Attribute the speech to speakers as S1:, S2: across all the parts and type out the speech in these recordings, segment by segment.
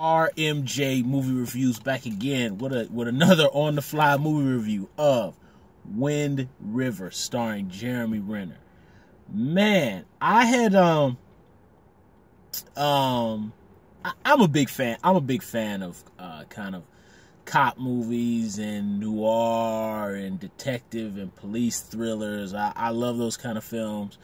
S1: RMJ Movie Reviews back again with another on-the-fly movie review of Wind River starring Jeremy Renner. Man, I'm a big fan. I'm a big fan of kind of cop movies and noir and detective and police thrillers. I love those kind of films.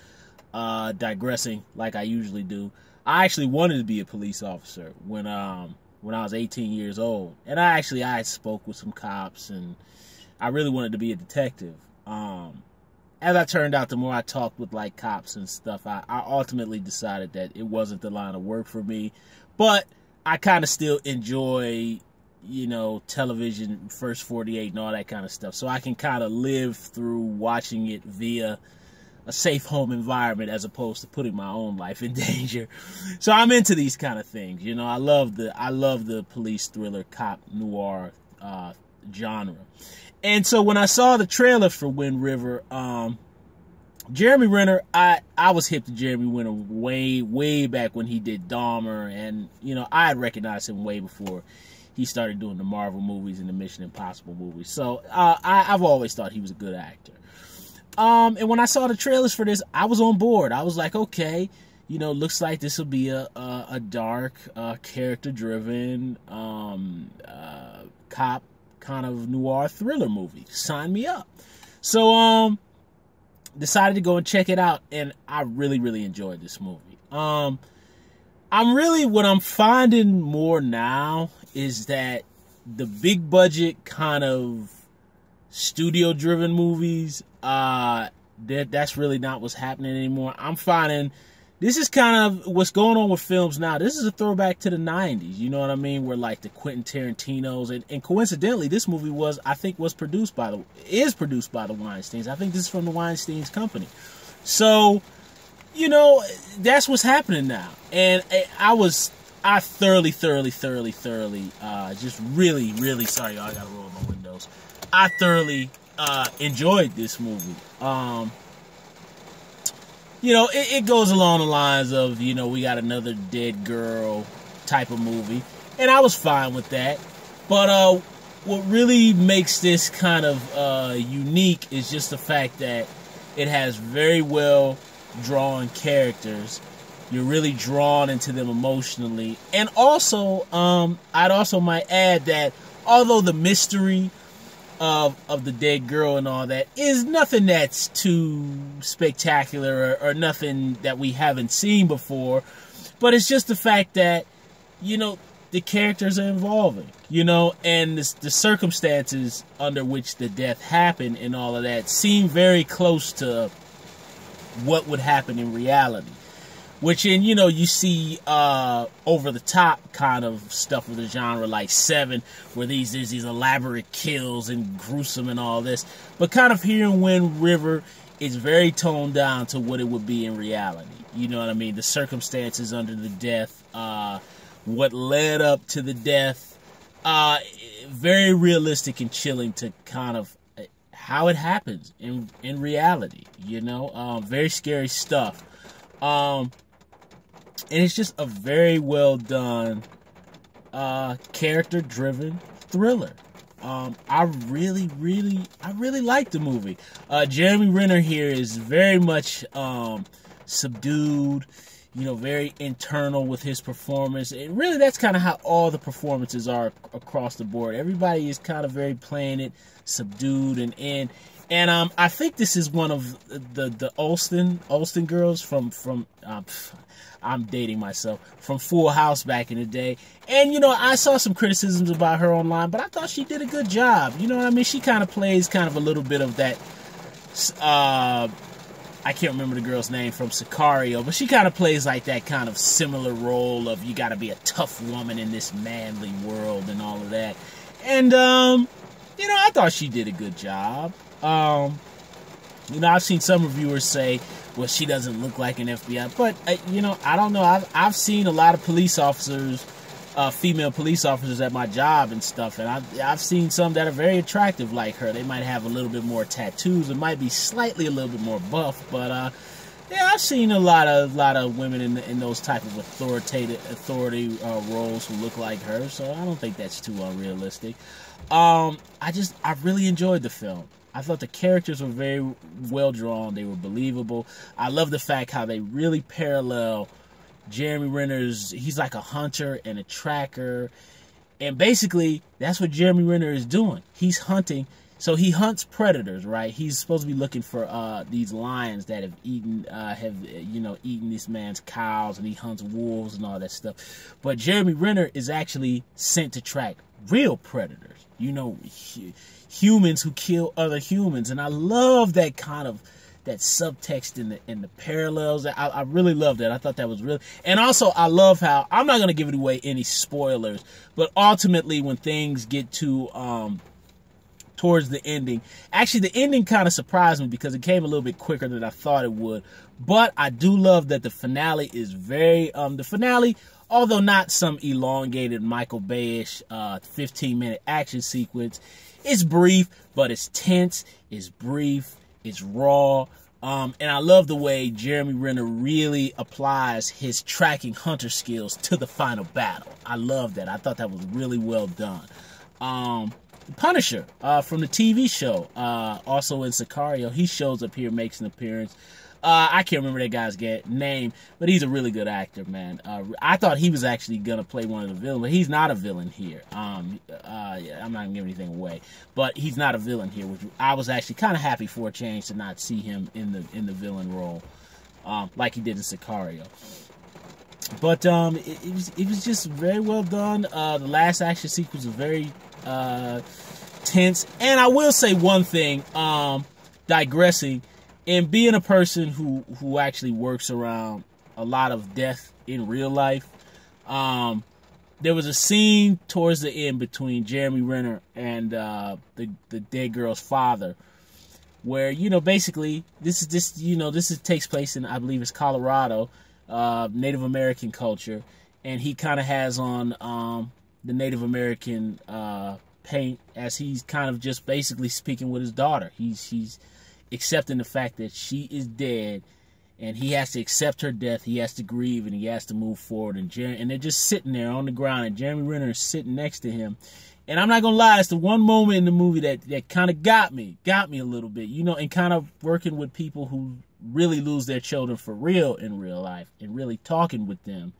S1: Digressing like I usually do. I actually wanted to be a police officer when I was 18 years old, and I spoke with some cops, and I really wanted to be a detective. As I turned out, the more I talked with like cops and stuff, I ultimately decided that it wasn't the line of work for me. But I kind of still enjoy, television, First 48 and all that kind of stuff. So I can kind of live through watching it via a safe home environment as opposed to putting my own life in danger. So I'm into these kind of things. I love the police thriller, cop noir genre. And so when I saw the trailer for Wind River, Jeremy Renner, I was hip to Jeremy Renner way back when he did Dahmer, and I had recognized him way before he started doing the Marvel movies and the Mission Impossible movies. So I've always thought he was a good actor. And when I saw the trailers for this, I was on board. I was like, okay, looks like this will be a dark, character-driven, cop kind of noir thriller movie. Sign me up. So, decided to go and check it out, and I really, really enjoyed this movie. What I'm finding more now is that the big budget kind of studio-driven movies, that's really not what's happening anymore. I'm finding this is kind of what's going on with films now. This is a throwback to the 90s, you know what I mean? Where like the Quentin Tarantinos, and coincidentally, this movie is produced by the Weinsteins. I think this is from the Weinsteins company. So, that's what's happening now. And I thoroughly, just really, really, sorry, y'all, I gotta roll my windows. I thoroughly enjoyed this movie. It goes along the lines of, we got another dead girl type of movie, and I was fine with that. But what really makes this kind of unique is just the fact that it has very well drawn characters. You're really drawn into them emotionally, and also, I'd also might add that although the mystery of the dead girl and all that is nothing that's too spectacular or nothing that we haven't seen before, but it's just the fact that the characters are evolving, and the circumstances under which the death happened and all of that seem very close to what would happen in reality. Which you see over the top kind of stuff with the genre like Seven, where there's these elaborate kills and gruesome and all this. But kind of here in Wind River, it's very toned down to what it would be in reality. You know what I mean? The circumstances under the death, what led up to the death, very realistic and chilling to kind of how it happens in reality. Very scary stuff. And it's just a very well done, character-driven thriller. I really like the movie. Jeremy Renner here is very much subdued, very internal with his performance. And really, that's kind of how all the performances are across the board. Everybody is kind of very playing it, subdued and in. And I think this is one of the Olsen girls from I'm dating myself, from Full House back in the day. And, I saw some criticisms about her online, but I thought she did a good job. You know what I mean? She kind of plays kind of a little bit of that, I can't remember the girl's name from Sicario, but she kind of plays like that kind of similar role of you got to be a tough woman in this manly world and all of that. And, I thought she did a good job. I've seen some reviewers say, well, she doesn't look like an FBI, but, I don't know. I've seen a lot of police officers, female police officers at my job and stuff, and I've seen some that are very attractive like her. They might have a little bit more tattoos. It might be slightly a little bit more buff, but, yeah, I've seen a lot of women in those type of authority roles who look like her, so I don't think that's too unrealistic. I really enjoyed the film. I thought the characters were very well drawn. They were believable. I love the fact how they really parallel Jeremy Renner's. He's like a hunter and a tracker, and basically that's what Jeremy Renner is doing. He's hunting. So he hunts predators, right? He's supposed to be looking for these lions that have eaten this man's cows, and he hunts wolves and all that stuff. But Jeremy Renner is actually sent to track real predators, humans who kill other humans, and I love that kind of that subtext in the parallels. I really love that. I thought that was really, and also I love how, I'm not gonna give it away any spoilers, but ultimately when things get to towards the ending. Actually, the ending kind of surprised me because it came a little bit quicker than I thought it would. But I do love that the finale is very, although not some elongated Michael Bay-ish 15-minute action sequence, it's brief, but it's tense, it's brief, it's raw. And I love the way Jeremy Renner really applies his tracking hunter skills to the final battle. I love that. I thought that was really well done. Punisher from the TV show, also in Sicario, he shows up here, makes an appearance. I can't remember that guy's name, but he's a really good actor, man. I thought he was actually gonna play one of the villains, but he's not a villain here. I'm not gonna give anything away, but he's not a villain here, which I was actually kind of happy for a change to not see him in the villain role, like he did in Sicario. But it was just very well done. The last action sequence was very tense. And I will say one thing, digressing, and being a person who actually works around a lot of death in real life, there was a scene towards the end between Jeremy Renner and the dead girl's father, where basically this takes place in, I believe it's Colorado, Native American culture, and he kind of has on the Native American paint as he's kind of just basically speaking with his daughter. He's accepting the fact that she is dead, and he has to accept her death. He has to grieve, and he has to move forward. And they're just sitting there on the ground, and Jeremy Renner is sitting next to him. And I'm not gonna lie, it's the one moment in the movie that kind of got me a little bit, and kind of working with people who really lose their children for real in real life, and really talking with them.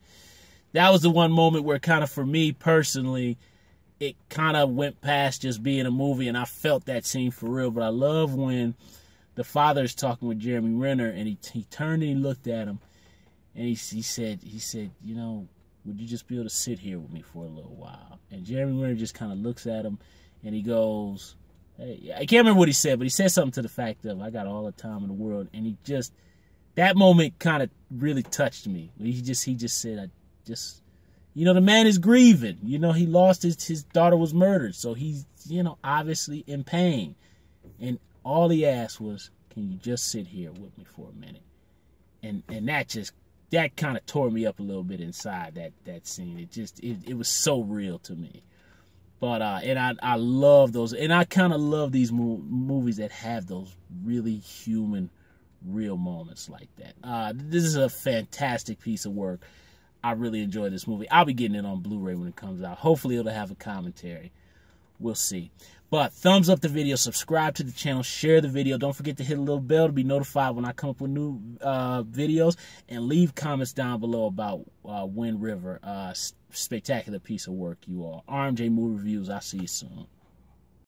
S1: That was the one moment where kind of, for me personally, it kind of went past just being a movie, and I felt that scene for real. But I love when the father's talking with Jeremy Renner, and he turned and he looked at him, and he said, would you just be able to sit here with me for a little while? And Jeremy Renner just kind of looks at him, and he goes, hey, I can't remember what he said, but he said something to the fact of, I got all the time in the world. And that moment kind of really touched me. He just said, the man is grieving. He lost his daughter was murdered. So he's, obviously in pain. And all he asked was, can you just sit here with me for a minute? And that kind of tore me up a little bit inside that scene. It was so real to me. But, and I love those, and I kind of love these movies that have those really human, real moments like that. This is a fantastic piece of work. I really enjoyed this movie. I'll be getting it on Blu-ray when it comes out. Hopefully it'll have a commentary. We'll see. But thumbs up the video, subscribe to the channel, share the video. Don't forget to hit a little bell to be notified when I come up with new videos. And leave comments down below about Wind River. Spectacular piece of work, you all. RMJ Movie Reviews. I'll see you soon.